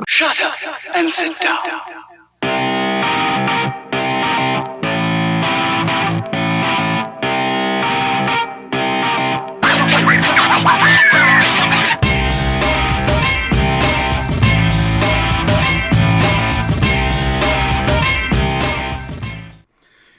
Shut up and sit down.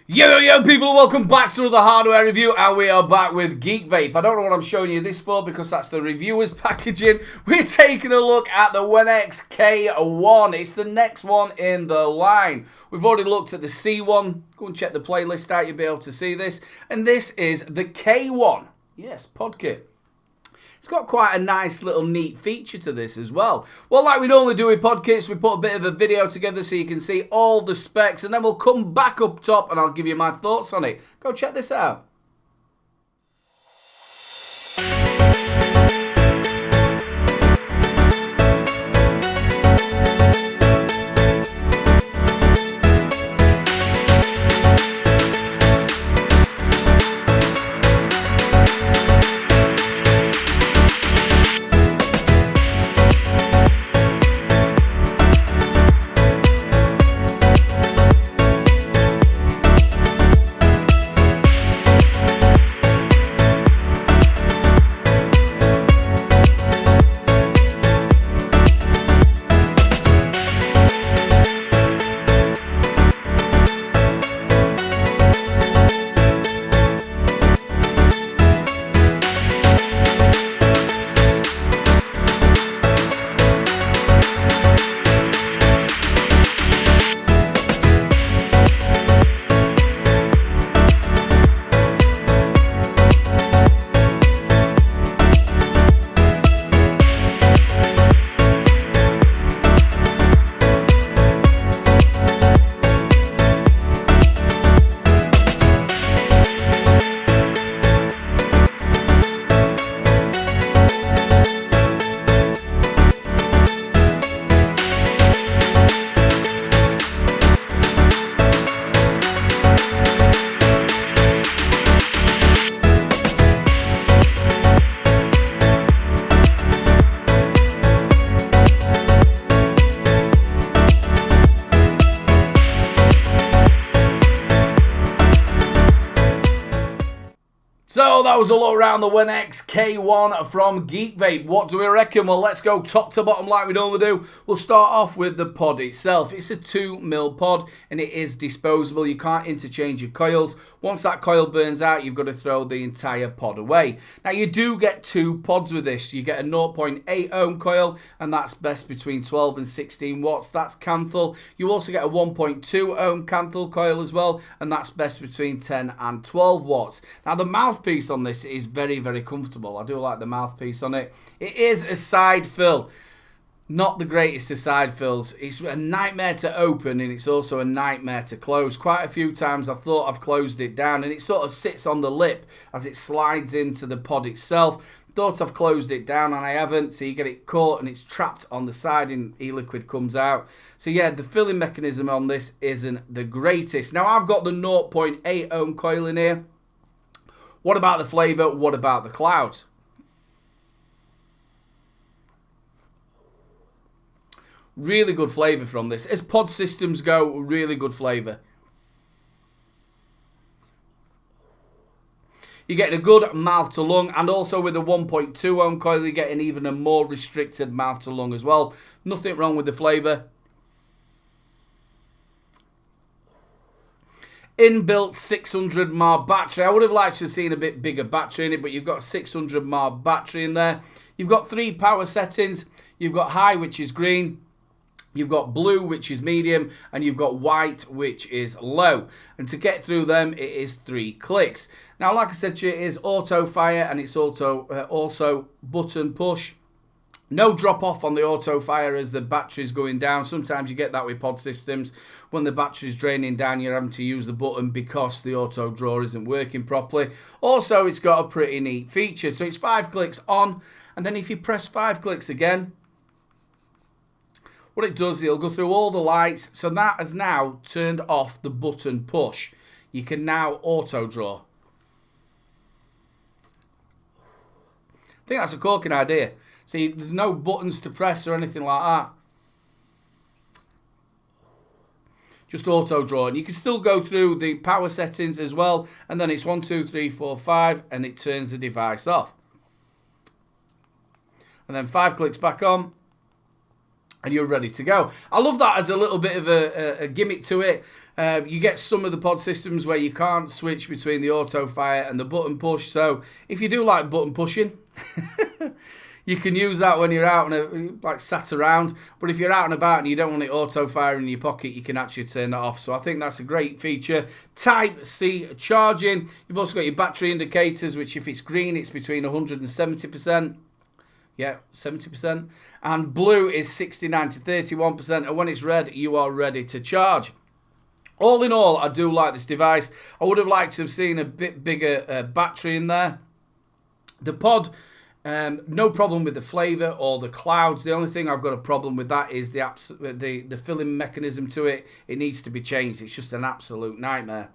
Yo, people, welcome back to another hardware review, and we are back with Geek Vape. I don't know what I'm showing you this for because that's the reviewer's packaging. We're taking a look at the Wenax K1. It's the next one in the line. We've already looked at the C1. Go and check the playlist out, you'll be able to see this. And this is the K1. Yes, pod kit. It's got quite a nice little neat feature to this as well. Well, like we normally do with podcasts, we put a bit of a video together so you can see all the specs, and then we'll come back up top and I'll give you my thoughts on it. Go check this out. So that was a look around the Wenax K1 from Geek Vape. What do we reckon? Well, let's go top to bottom like we normally do. We'll start off with the pod itself. It's a 2mm pod and it is disposable. You can't interchange your coils. Once that coil burns out, you've got to throw the entire pod away. Now, you do get two pods with this. You get a 0.8 ohm coil, and that's best between 12 and 16 watts. That's Canthal. You also get a 1.2 ohm Canthal coil as well, and that's best between 10 and 12 watts. Now, the mouthpiece on this is very, very comfortable. I do like the mouthpiece on it. It is a side fill. Not the greatest of side fills. It's a nightmare to open and it's also a nightmare to close. Quite a few times I thought I've closed it down and it sort of sits on the lip as it slides into the pod itself. Thought I've closed it down and I haven't, so you get it caught and it's trapped on the side and e-liquid comes out. So yeah, the filling mechanism on this isn't the greatest. Now I've got the 0.8 ohm coil in here. What about the flavour? What about the clouds? Really good flavour from this. As pod systems go, really good flavour. You're getting a good mouth to lung, and also with the 1.2 ohm coil, you're getting even a more restricted mouth to lung as well. Nothing wrong with the flavour. Inbuilt 600 mAh battery. I would have liked to have seen a bit bigger battery in it, but you've got a 600 mAh battery in there. You've got 3 power settings. You've got high, which is green. You've got blue, which is medium, and you've got white, which is low. And to get through them, it is 3 clicks. Now, like I said to you, it is auto fire, and it's also button push. No drop off on the auto fire as the battery's going down. Sometimes you get that with pod systems. When the battery's draining down, you're having to use the button because the auto drawer isn't working properly. Also, it's got a pretty neat feature. So it's 5 clicks on, and then if you press 5 clicks again, what it does, it'll go through all the lights. So that has now turned off the button push. You can now auto draw. I think that's a corking idea. See, there's no buttons to press or anything like that. Just auto draw. And you can still go through the power settings as well. And then it's 1, 2, 3, 4, 5. And it turns the device off. And then 5 clicks back on. And you're ready to go. I love that as a little bit of a gimmick to it. You get some of the pod systems where you can't switch between the auto fire and the button push. So if you do like button pushing, you can use that when you're out and like sat around. But if you're out and about and you don't want it auto fire in your pocket, you can actually turn that off. So I think that's a great feature. Type-C charging. You've also got your battery indicators, which if it's green, it's between 100 and 70%. Yeah, 70%. And blue is 69 to 31%. And when it's red, you are ready to charge. All in all, I do like this device. I would have liked to have seen a bit bigger battery in there. The pod, no problem with the flavour or the clouds. The only thing I've got a problem with that is the filling mechanism to it. It needs to be changed. It's just an absolute nightmare.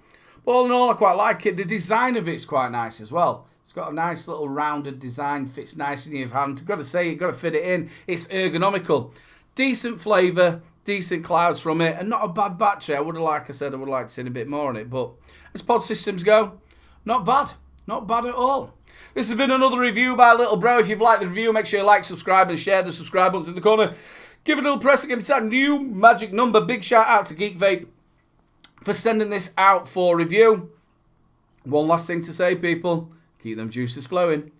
But all in all, I quite like it. The design of it's quite nice as well. It's got a nice little rounded design, fits nice in your hand. I've got to say, you've got to fit it in. It's ergonomical. Decent flavour, decent clouds from it, and not a bad battery. I would have, like I said, I would like to see a bit more on it. But as pod systems go, not bad. Not bad at all. This has been another review by Little Bro. If you've liked the review, make sure you like, subscribe, and share the subscribe buttons in the corner. Give it a little press and give it that new magic number. Big shout out to Geek Vape for sending this out for review. One last thing to say, people. Keep them juices flowing.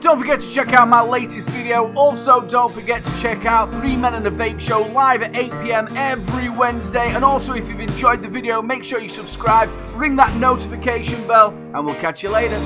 Don't forget to check out my latest video. Also, don't forget to check out 3 Men and a Vape Show live at 8 PM every Wednesday. And also, if you've enjoyed the video, make sure you subscribe, ring that notification bell, and we'll catch you later.